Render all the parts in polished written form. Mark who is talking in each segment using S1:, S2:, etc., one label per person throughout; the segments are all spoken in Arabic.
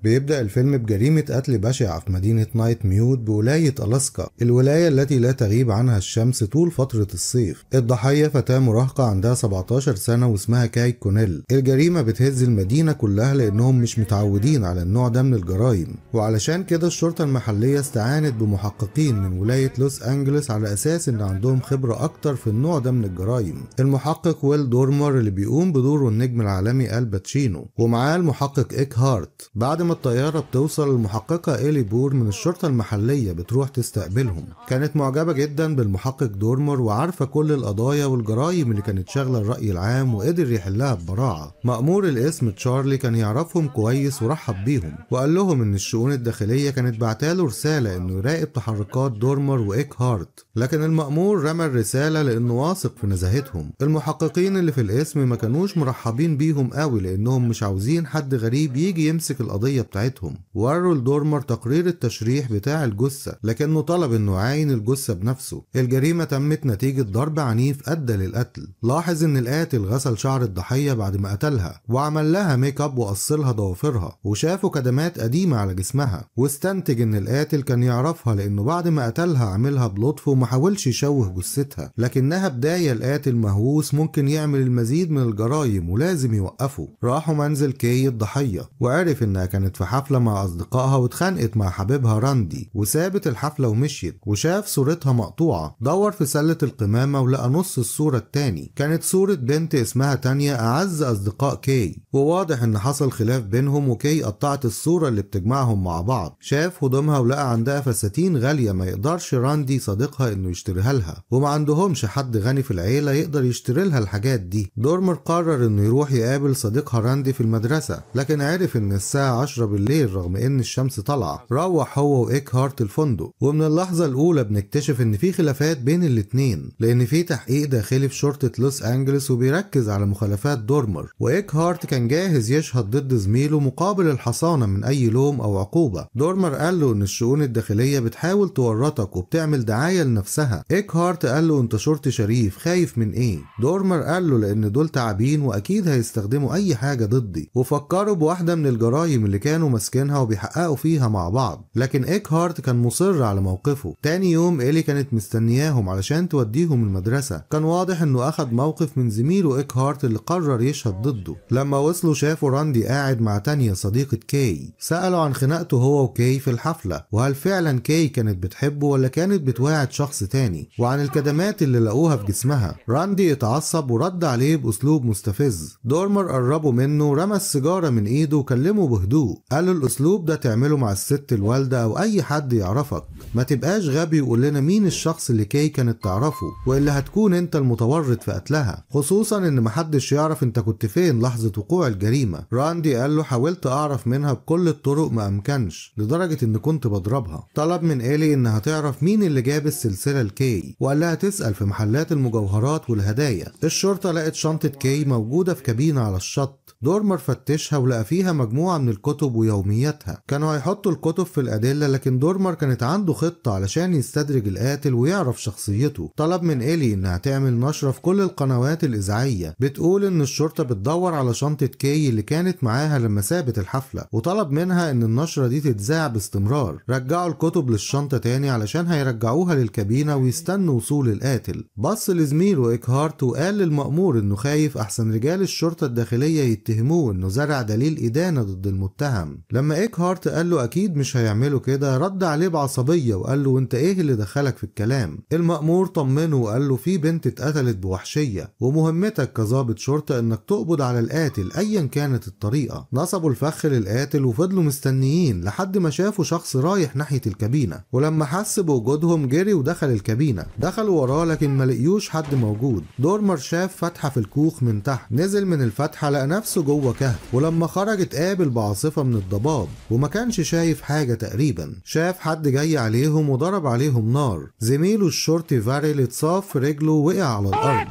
S1: بيبدأ الفيلم بجريمة قتل بشعة في مدينة نايت ميوت بولاية ألاسكا، الولاية التي لا تغيب عنها الشمس طول فترة الصيف. الضحية فتاة مراهقة عندها 17 سنة واسمها كاي كونيل. الجريمة بتهز المدينة كلها لأنهم مش متعودين على النوع ده من الجرائم، وعلشان كده الشرطة المحلية استعانت بمحققين من ولاية لوس أنجلوس على أساس إن عندهم خبرة أكتر في النوع ده من الجرائم. المحقق ويل دورمر اللي بيقوم بدوره النجم العالمي الباتشينو، ومعاه المحقق إيك هارت. بعد ما الطيارة بتوصل، المحققة إيلي بور من الشرطة المحلية بتروح تستقبلهم. كانت معجبة جدا بالمحقق دورمر وعارفة كل القضايا والجرائم اللي كانت شاغلة الرأي العام وقدر يحلها ببراعة. مأمور الاسم تشارلي كان يعرفهم كويس ورحب بيهم، وقال لهم إن الشؤون الداخلية كانت بعتاله رسالة إنه يراقب تحركات دورمر وإيك هارت، لكن المأمور رمى الرسالة لأنه واثق في نزاهتهم. المحققين اللي في الاسم ما كانوش مرحبين بيهم قوي لأنهم مش عاوزين حد غريب يجي يمسك القضية بتاعتهم. وروا لدورمر تقرير التشريح بتاع الجثة، لكنه طلب إنه يعاين الجثة بنفسه. الجريمة تمت نتيجة ضرب عنيف أدى للقتل. لاحظ إن القاتل غسل شعر الضحية بعد ما قتلها وعمل لها ميك اب وقصلها ضوافرها، وشافوا كدمات قديمة على جسمها، واستنتج إن القاتل كان يعرفها لأنه بعد ما قتلها عملها بلطف ومحاولش يشوه جثتها، لكنها بداية القاتل مهووس ممكن يعمل المزيد من الجرائم ولازم يوقفه. راحوا منزل كاي الضحية، وعرف إنها كانت في حفلة مع أصدقائها واتخانقت مع حبيبها راندي وسابت الحفلة ومشيت، وشاف صورتها مقطوعة. دور في سلة القمامة ولقى نص الصورة التاني، كانت صورة بنت اسمها تانيا أعز أصدقاء كاي، وواضح إن حصل خلاف بينهم وكاي قطعت الصورة اللي بتجمعهم مع بعض. شاف هدومها ولقى عندها فساتين غالية ما يقدرش راندي صديقها إنه يشتريها لها، وما عندهمش حد غني في العيلة يقدر يشتري لها الحاجات دي. دورمر قرر إنه يروح يقابل صديقها راندي في المدرسة، لكن عرف إن الساعة 10 بالليل رغم إن الشمس طالعة. روح هو وإيك هارت الفندق، ومن اللحظة الأولى بنكتشف إن في خلافات بين الاتنين، لأن في تحقيق داخلي في شرطة لوس أنجلوس وبيركز على مخالفات دورمر، وإيك هارت كان جاهز يشهد ضد زميله مقابل الحصانة من أي لوم أو عقوبة. دورمر قال له إن الشؤون الداخلية بتحاول تورطك وبتعمل دعاية لنفسها. إيك هارت قال له أنت شرطي شريف، خايف من إيه؟ دورمر قال له لأن دول تعبين وأكيد هيستخدموا أي حاجة ضدي، وفكروا بواحدة من الجرايم اللي كانوا ماسكينها وبيحققوا فيها مع بعض، لكن إيك هارت كان مصر على موقفه. تاني يوم إيلي كانت مستنياهم علشان توديهم المدرسة. كان واضح إنه أخد موقف من زميله إيك هارت اللي قرر يشهد ضده. لما وصلوا شافوا راندي قاعد مع تانيا صديقة كاي. سألوا عن خناقته هو وكاي في الحفلة، وهل فعلا كاي كانت بتحبه ولا كانت بتواعد شخص تاني، وعن الكدمات اللي لقوها في جسمها. راندي اتعصب ورد عليه بأسلوب مستفز. دورمر قربوا منه ورمى السيجارة من ايده وكلمه بهدوء، قال له الأسلوب ده تعمله مع الست الوالدة أو أي حد يعرفك، ما تبقاش غبي وقول لنا مين الشخص اللي كاي كانت تعرفه، وإلا هتكون انت المتورط في قتلها، خصوصا ان محدش يعرف انت كنت فين لحظة وقوع الجريمة. راندي قال له حاولت أعرف منها بكل الطرق ما أمكنش، لدرجة ان كنت بضربها. طلب من إيلي انها تعرف مين اللي جاب السلسلة لكاي، وقال لها تسأل في محلات المجوهرات والهدايا. الشرطة لقت شنطة كاي موجودة في كابينة على الشط. دورمر فتشها ولقى فيها مجموعة من الكتب ويومياتها. كانوا هيحطوا الكتب في الأدلة، لكن دورمر كانت عنده خطة علشان يستدرج القاتل ويعرف شخصيته. طلب من إيلي إنها تعمل نشرة في كل القنوات الإذاعية بتقول إن الشرطة بتدور على شنطة كاي اللي كانت معاها لما سابت الحفلة، وطلب منها إن النشرة دي تتذاع باستمرار. رجعوا الكتب للشنطة تاني علشان هيرجعوها للكابينة ويستنوا وصول القاتل. بص لزميله إيك هارت وقال للمأمور إنه خايف أحسن رجال الشرطة الداخلية يتهموه إنه زرع دليل إدانة ضد المتهم. لما إيك هارت قال له أكيد مش هيعملوا كده، رد عليه بعصبية وقال له أنت إيه اللي دخلك في الكلام؟ المأمور طمنه وقال له في بنت اتقتلت بوحشية، ومهمتك كظابط شرطة إنك تقبض على القاتل أيا كانت الطريقة. نصبوا الفخ للقاتل وفضلوا مستنيين لحد ما شافوا شخص رايح ناحية الكابينة، ولما حس بوجودهم جري ودخل الكابينة. دخلوا وراه لكن ما لقيوش حد موجود. دورمر شاف فتحة في الكوخ من تحت، نزل من الفتحة لقى نفسه جوه كهف، ولما خرج اتقابل بعاصفة من الضباب وما كانش شايف حاجة تقريبا. شاف حد جاي عليهم وضرب عليهم نار. زميله الشرطي فاريل اتصاب في رجله ووقع على الأرض.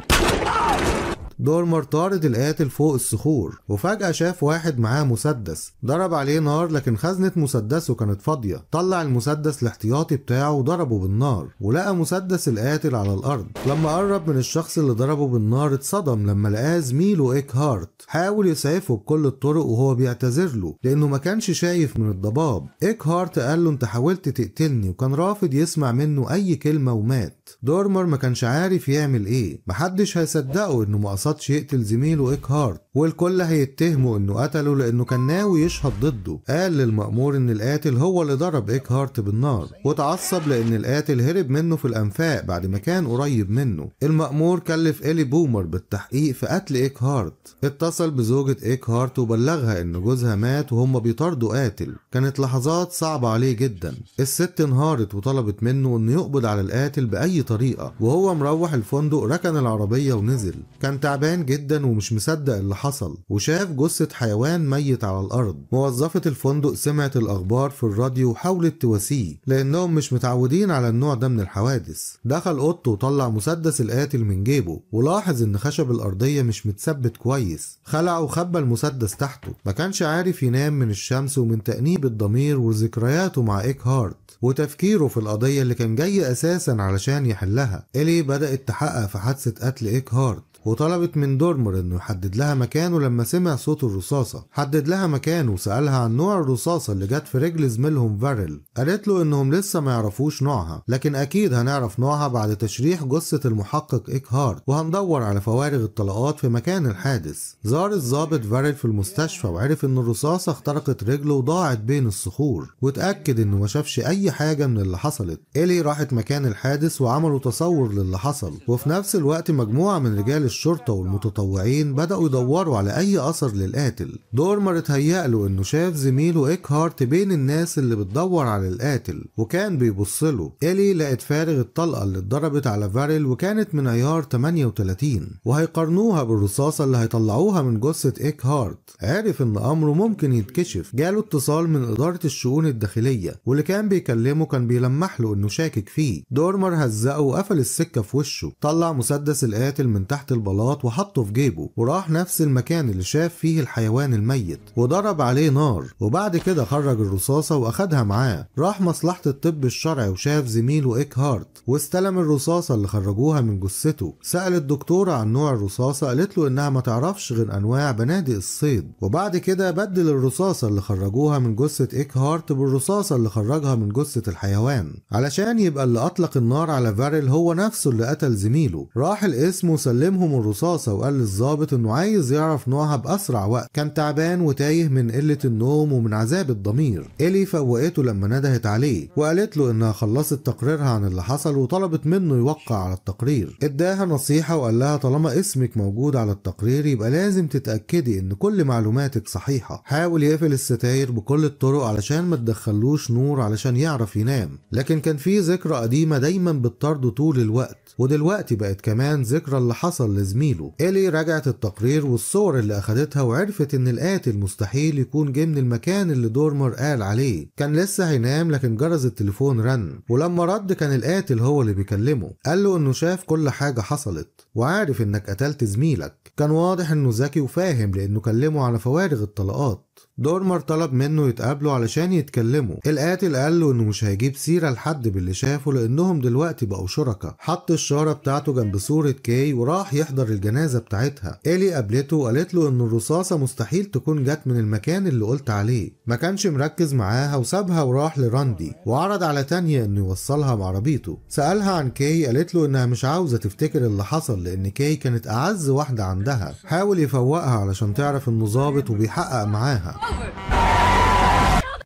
S1: دورمر طارد القاتل فوق الصخور، وفجأة شاف واحد معاه مسدس، ضرب عليه نار لكن خزنة مسدسه كانت فاضية. طلع المسدس الاحتياطي بتاعه وضربه بالنار، ولقى مسدس القاتل على الأرض. لما قرب من الشخص اللي ضربه بالنار اتصدم لما لقاه زميله إيكهارت. حاول يسعفه بكل الطرق وهو بيعتذر له لأنه ما كانش شايف من الضباب. إيكهارت قال له انت حاولت تقتلني، وكان رافض يسمع منه أي كلمة ومات. دورمر ما كانش عارف يعمل ايه، محدش هيصدقه انه ما قصدش يقتل زميله إيكهارت، والكل هيتهمه انه قتله لانه كان ناوي يشهد ضده. قال للمأمور ان القاتل هو اللي ضرب إيكهارت بالنار، واتعصب لان القاتل هرب منه في الانفاق بعد ما كان قريب منه. المأمور كلف إلي بومر بالتحقيق في قتل إيكهارت. اتصل بزوجة إيكهارت وبلغها ان جوزها مات وهم بيطاردوا قاتل. كانت لحظات صعبة عليه جدا. الست انهارت وطلبت منه انه يقبض على القاتل بأي طريقة. وهو مروح الفندق ركن العربية ونزل. كان تعبان جدا ومش مصدق اللي حصل، وشاف جثة حيوان ميت على الأرض. موظفة الفندق سمعت الأخبار في الراديو وحاولت تواسيه لأنهم مش متعودين على النوع ده من الحوادث. دخل أوضته وطلع مسدس القاتل من جيبه، ولاحظ إن خشب الأرضية مش متثبت كويس. خلعه وخبى المسدس تحته. ما كانش عارف ينام من الشمس ومن تأنيب الضمير وذكرياته مع إيكهارت وتفكيره في القضية اللي كان جاي أساسا علشان يحلها. إلي بدأت تحقق في حادثة قتل إيكهارت، وطلبت من دورمر انه يحدد لها مكانه. لما سمع صوت الرصاصة حدد لها مكانه وسألها عن نوع الرصاصة اللي جت في رجل زميلهم فارل. قالت له انهم لسه ما يعرفوش نوعها، لكن اكيد هنعرف نوعها بعد تشريح جثة المحقق إيكهارت، وهندور على فوارغ الطلقات في مكان الحادث. زار الضابط فارل في المستشفى وعرف ان الرصاصة اخترقت رجله وضاعت بين الصخور، واتأكد انه ما شافش اي حاجة من اللي حصلت. إلي راحت مكان الحادث وعملوا تصور للي حصل، وفي نفس الوقت مجموعة من رجال الشرطة والمتطوعين بدأوا يدوروا على أي أثر للقاتل. دورمر اتهيأ له إنه شاف زميله إيكهارت بين الناس اللي بتدور على القاتل وكان بيبصله. إلي لقت فارغ الطلقة اللي اتضربت على فارل وكانت من عيار 38، وهيقارنوها بالرصاصة اللي هيطلعوها من جثة إيكهارت. عرف إن أمره ممكن يتكشف. جاله اتصال من إدارة الشؤون الداخلية، واللي كان بيكلمه كان بيلمح له إنه شاكك فيه. دورمر هزقه وقفل السكة في وشه. طلع مسدس القاتل من تحت البلاط وحطه في جيبه، وراح نفس المكان اللي شاف فيه الحيوان الميت وضرب عليه نار. وبعد كده خرج الرصاصة واخدها معاه. راح مصلحة الطب الشرعي وشاف زميله إيكهارت واستلم الرصاصة اللي خرجوها من جثته. سأل الدكتورة عن نوع الرصاصة، قالت له انها ما تعرفش غير انواع بنادق الصيد. وبعد كده بدل الرصاصة اللي خرجوها من جثة إيكهارت بالرصاصة اللي خرجها من جثة الحيوان علشان يبقى اللي اطلق النار على فارل هو نفسه اللي قتل زميله. راح القسم وسلمهم الرصاصة وقال للضابط انه عايز يعرف نوعها بأسرع وقت. كان تعبان وتايه من قلة النوم ومن عذاب الضمير. إلي فوقته لما ندهت عليه وقالت له انها خلصت تقريرها عن اللي حصل وطلبت منه يوقع على التقرير. اداها نصيحة وقال لها طالما اسمك موجود على التقرير يبقى لازم تتأكدي ان كل معلوماتك صحيحة. حاول يقفل الستاير بكل الطرق علشان ما تدخلوش نور علشان يعرف ينام، لكن كان في ذكرى قديمة دايما بتطارده طول الوقت، ودلوقتي بقت كمان ذكرى اللي حصل لزميله. إلي رجعت التقرير والصور اللي أخدتها وعرفت إن القاتل مستحيل يكون جه من المكان اللي دورمر قال عليه. كان لسه هينام لكن جرس التليفون رن، ولما رد كان القاتل هو اللي بيكلمه. قال له إنه شاف كل حاجة حصلت وعارف إنك قتلت زميلك. كان واضح إنه ذكي وفاهم لأنه كلمه على فوارغ الطلقات. دورمر طلب منه يتقابلوا علشان يتكلموا. القاتل قال له انه مش هيجيب سيرة لحد باللي شافه لانهم دلوقتي بقوا شركاء. حط الشارة بتاعته جنب صورة كاي وراح يحضر الجنازة بتاعتها. إلي قابلته وقالت له ان الرصاصة مستحيل تكون جت من المكان اللي قلت عليه. ما كانش مركز معاها وسابها وراح لراندي وعرض على تانية انه يوصلها بعربيته. سألها عن كاي، قالت له انها مش عاوزة تفتكر اللي حصل لان كاي كانت اعز واحدة عندها. حاول يفوقها علشان تعرف انه ظابط وبيحقق معاها،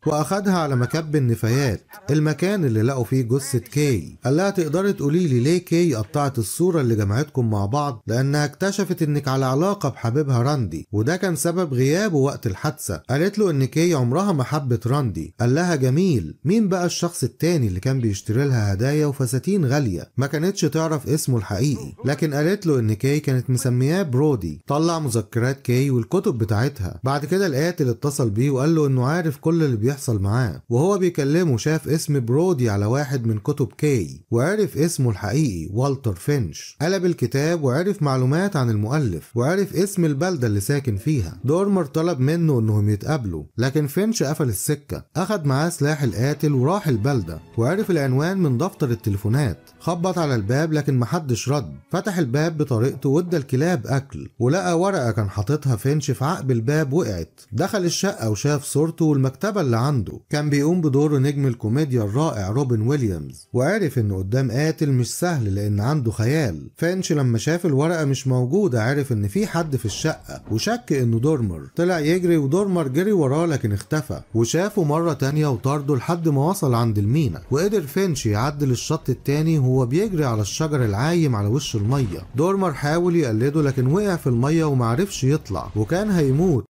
S1: واخدها على مكب النفايات، المكان اللي لقوا فيه جثة كاي. قال لها تقدري تقولي لي ليه كاي قطعت الصورة اللي جمعتكم مع بعض؟ لانها اكتشفت انك على علاقة بحبيبها راندي وده كان سبب غيابه وقت الحادثة. قالت له ان كاي عمرها ما حبت راندي. قال لها جميل، مين بقى الشخص التاني اللي كان بيشتري لها هدايا وفساتين غالية؟ ما كانتش تعرف اسمه الحقيقي، لكن قالت له ان كاي كانت مسمياه برودي. طلع مذكرات كاي والكتب بتاعتها. بعد كده القاتل اتصل بيه وقال له انه عارف كل اللي بيحصل معاه، وهو بيكلمه شاف اسم برودي على واحد من كتب كاي وعرف اسمه الحقيقي والتر فينش. قلب الكتاب وعرف معلومات عن المؤلف وعرف اسم البلدة اللي ساكن فيها. دورمر طلب منه انهم يتقابلوا لكن فينش قفل السكة. اخد معاه سلاح القاتل وراح البلدة وعرف العنوان من دفتر التليفونات. خبط على الباب لكن محدش رد. فتح الباب بطريقته وادى الكلاب اكل ولقى ورقة كان حاططها فينش في عقب الباب وقعت. دخل الشقة وشاف صورته والمكتبة اللي عنده. كان بيقوم بدور نجم الكوميديا الرائع روبن ويليامز وعرف انه قدام قاتل مش سهل لان عنده خيال. فينش لما شاف الورقة مش موجودة عرف ان في حد في الشقة وشك انه دورمر. طلع يجري ودورمر جري وراه لكن اختفى وشافه مرة تانية وطارده لحد ما وصل عند المينا. وقدر فينش يعدل الشط التاني وهو بيجري على الشجر العايم على وش المية. دورمر حاول يقلده لكن وقع في المية ومعرفش يطلع وكان هيموت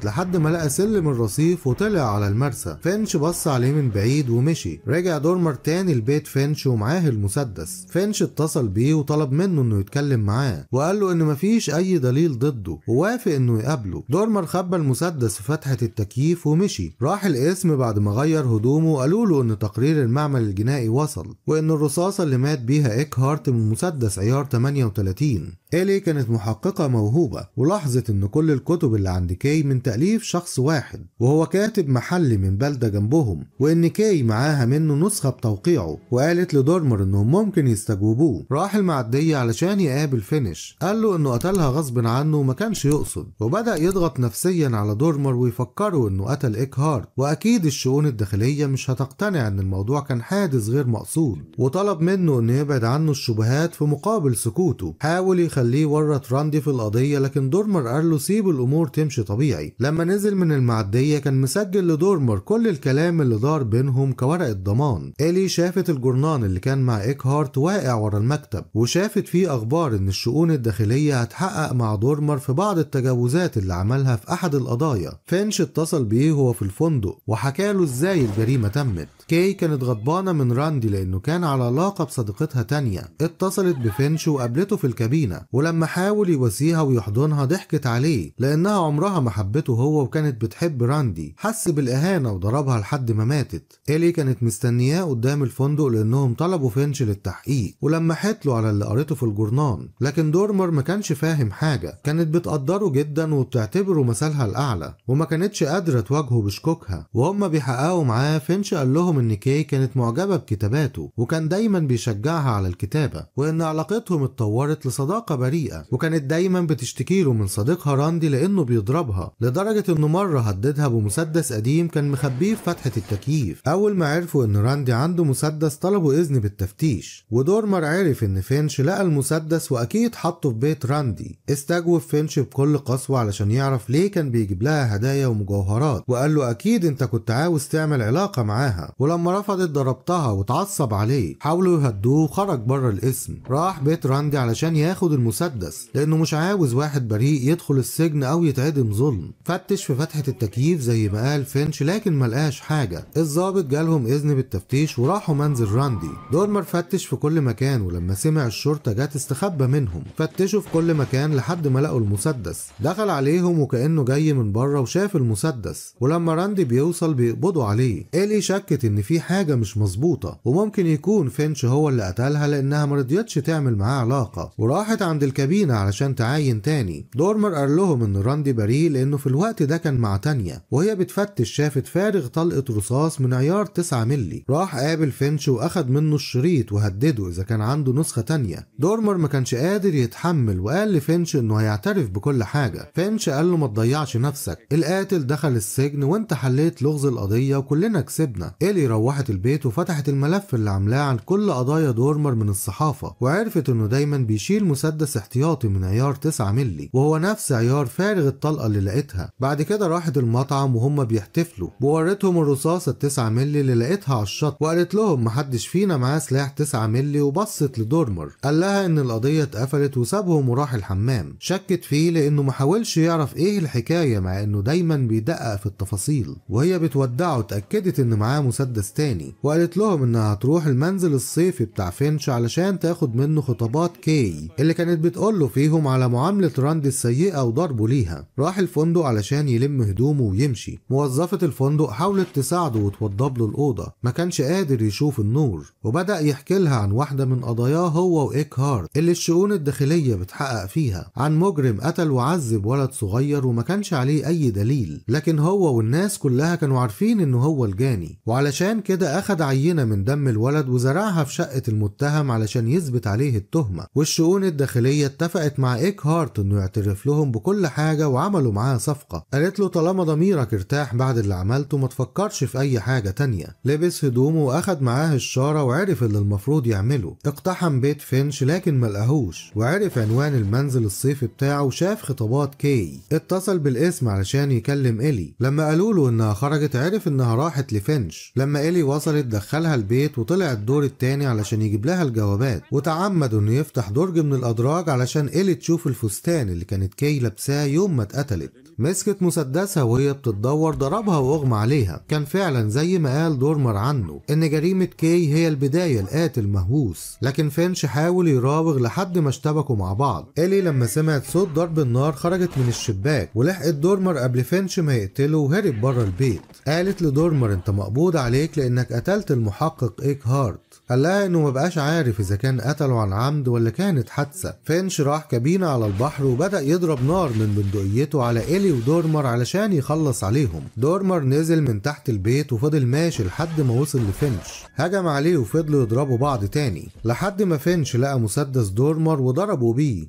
S1: لحد ما لقى سلم الرصيف وطلع على المرسى. فينش بص عليه من بعيد ومشي. رجع دورمر تاني لبيت فينش ومعاه المسدس. فينش اتصل بيه وطلب منه انه يتكلم معاه وقال له ان مفيش اي دليل ضده ووافق انه يقابله. دورمر خبى المسدس في فتحة التكييف ومشي. راح القسم بعد ما غير هدومه وقالوا له ان تقرير المعمل الجنائي وصل وان الرصاصة اللي مات بيها إيكهارت من مسدس عيار 38. إلي كانت محققة موهوبة ولاحظت ان كل الكتب اللي عند كاي من تأليف شخص واحد وهو كاتب محلي من بلدة جنبهم وان كاي معاها منه نسخة بتوقيعه. وقالت لدورمر انهم ممكن يستجوبوه. راح المعدية علشان يقابل فينش. قال له انه قتلها غصب عنه وما كانش يقصد وبدأ يضغط نفسيا على دورمر ويفكره انه قتل إيكهارت واكيد الشؤون الداخلية مش هتقتنع ان الموضوع كان حادث غير مقصود وطلب منه انه يبعد عنه الشبهات في مقابل سكوته. حاول يخليه يورط راندي في القضية لكن دورمر قال له سيب الامور تمشي طبيعي. لما نزل من المعدية كان مسجل لدورمر كل الكلام اللي دار بينهم كورقة ضمان. إلي شافت الجورنان اللي كان مع إيكهارت واقع ورا المكتب وشافت فيه اخبار ان الشؤون الداخلية هتحقق مع دورمر في بعض التجاوزات اللي عملها في احد القضايا. فينش اتصل بيه وهو في الفندق وحكى له ازاي الجريمة تمت. كاي كانت غضبانة من راندي لانه كان على علاقة بصديقتها تانية. اتصلت بفينش وقابلته في الكابينة ولما حاول يواسيها ويحضنها ضحكت عليه لانها عمرها ما حبته هو وكانت بتحب راندي. حس بالاهانة وضربها لحد ما ماتت. إلي كانت مستنياه قدام الفندق لانهم طلبوا فينش للتحقيق ولما حكله على اللي قريته في الجورنان لكن دورمر ما كانش فاهم حاجة. كانت بتقدره جدا وبتعتبره مثلها الاعلى وما كانتش قادرة تواجهه بشكوكها. وهم بيحققوا معاه فينش قال لهم ان كاي كانت معجبة بكتاباته وكان دايما بيشجعها على الكتابة وان علاقتهم اتطورت لصداقة بريئة وكانت دايما بتشتكيله من صديقها راندي لانه بيضربها لدرجة انه مرة هددها بمسدس قديم كان مخبيه في فتحة التكييف. اول ما عرفوا ان راندي عنده مسدس طلبوا اذن بالتفتيش ودورمر عرف ان فينش لقى المسدس واكيد حطه في بيت راندي. استجوب فينش بكل قسوة علشان يعرف ليه كان بيجيب لها هدايا ومجوهرات وقال له اكيد انت كنت عاوز تعمل علاقة معاها. ولما رفضت ضربتها واتعصب عليه. حاولوا يهدوه وخرج بره القسم. راح بيت راندي علشان ياخد المسدس لانه مش عاوز واحد بريء يدخل السجن او يتعدم ظلم. فتش في فتحة التكييف زي ما قال فينش لكن ملقاش حاجة. الضابط جالهم اذن بالتفتيش وراحوا منزل راندي. دورمر فتش في كل مكان ولما سمع الشرطة جت استخبى منهم. فتشوا في كل مكان لحد ما لقوا المسدس. دخل عليهم وكأنه جاي من بره وشاف المسدس ولما راندي بيوصل بيقبضوا عليه. إلي شكت ان في حاجة مش مظبوطة وممكن يكون فينش هو اللي قتلها لانها مرضيتش تعمل معاه علاقة وراحت عند الكابينة علشان تعاين تاني. دورمر قال لهم ان راندي بريء لانه في الوقت ده كان مع تانية وهي بتفتش شافت فارغ طلقة رصاص من عيار 9 مللي. راح قابل فينش واخد منه الشريط وهدده اذا كان عنده نسخة تانية. دورمر ما كانش قادر يتحمل وقال لفينش انه هيعترف بكل حاجة. فينش قال له ما تضيعش نفسك. القاتل دخل السجن وانت حليت لغز القضية وكلنا كسبنا. إلي روحت البيت وفتحت الملف اللي عاملاه عن كل قضايا دورمر من الصحافة وعرفت انه دايما بيشيل مسدس احتياطي من عيار 9 مللي وهو نفس عيار فارغ الطلقة اللي لقيتها. بعد كده راحت المطعم وهم بيحتفلوا وورتهم الرصاصة 9 مللي اللي لقيتها على الشط وقالت لهم محدش فينا معاه سلاح 9 مللي وبصت لدورمر. قال لها ان القضية اتقفلت وسابهم وراح الحمام. شكت فيه لانه محاولش يعرف ايه الحكاية مع انه دايما بيدقق في التفاصيل. وهي بتودعه اتأكدت ان معاه مسدس تاني وقالت لهم انها هتروح المنزل الصيفي بتاع فينش علشان تاخد منه خطابات كاي اللي كانت بتقوله فيهم على معاملة راندي السيئة وضربه ليها. راح الفندق علشان يلم هدومه ويمشي. موظفة الفندق حاولت تساعده وتوضب له الأوضة، ما كانش قادر يشوف النور، وبدأ يحكي لها عن واحدة من قضاياه هو وإيكهارت اللي الشؤون الداخلية بتحقق فيها، عن مجرم قتل وعذب ولد صغير وما كانش عليه أي دليل، لكن هو والناس كلها كانوا عارفين إنه هو الجاني، وعلشان كده أخد عينة من دم الولد وزرعها في شقة المتهم علشان يثبت عليه التهمة. والشؤون الداخلية اتفقت مع إيكهارت إنه يعترف لهم بكل حاجة وعملوا معاه صفقة. قالت له طالما ضميرك ارتاح بعد اللي عملته ما تفكرش في أي حاجة تانية. لبس هدومه وأخد معاه الشارة وعرف اللي المفروض يعمله. اقتحم بيت فينش لكن ملقاهوش، وعرف عنوان المنزل الصيفي بتاعه وشاف خطابات كاي. اتصل بالاسم علشان يكلم إلي. لما قالوا له إنها خرجت عرف إنها راحت لفينش. لما إلي وصلت دخلها البيت وطلع الدور التاني علشان يجيب لها الجوابات، وتعمد إنه يفتح درج من الأدراج علشان إلي تشوف الفستان اللي كانت كاي لابساه يوم ما اتقتلت. مسكت مسدسها وهي بتتدور ضربها واغمى عليها. كان فعلا زي ما قال دورمر عنه ان جريمة كاي هي البداية القاتل مهووس، لكن فينش حاول يراوغ لحد ما اشتبكوا مع بعض. إلي لما سمعت صوت ضرب النار خرجت من الشباك ولحقت دورمر قبل فينش ما يقتله وهرب بره البيت. قالت لدورمر انت مقبوض عليك لانك قتلت المحقق إيكهارت. قال لها انه مبقاش عارف اذا كان قتله عن عمد ولا كانت حادثه. فينش راح كابينه على البحر وبدا يضرب نار من بندقيته على إلي ودورمر علشان يخلص عليهم. دورمر نزل من تحت البيت وفضل ماشي لحد ما وصل لفينش، هجم عليه وفضلوا يضربوا بعض تاني لحد ما فينش لقى مسدس دورمر وضربوا بيه،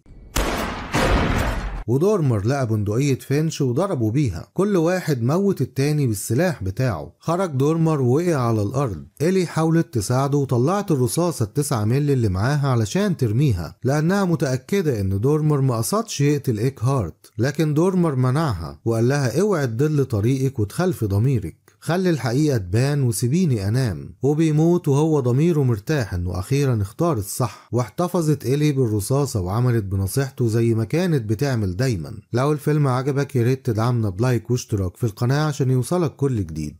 S1: ودورمر لقى بندقية فينش وضربوا بيها. كل واحد موت التاني بالسلاح بتاعه. خرج دورمر ووقع على الأرض. إلي حاولت تساعده وطلعت الرصاصة ال9 مللي اللي معاها علشان ترميها لأنها متأكدة إن دورمر ما قصدش يقتل إيكهارت، لكن دورمر منعها وقال لها اوعي تضل طريقك وتخلفي ضميرك، خلي الحقيقة تبان وسيبيني أنام. وبيموت وهو ضميره مرتاح إنه أخيرا اختار الصح. واحتفظت إلي بالرصاصة وعملت بنصيحته زي ما كانت بتعمل دايما. لو الفيلم عجبك ياريت تدعمنا بلايك واشتراك في القناة عشان يوصلك كل جديد.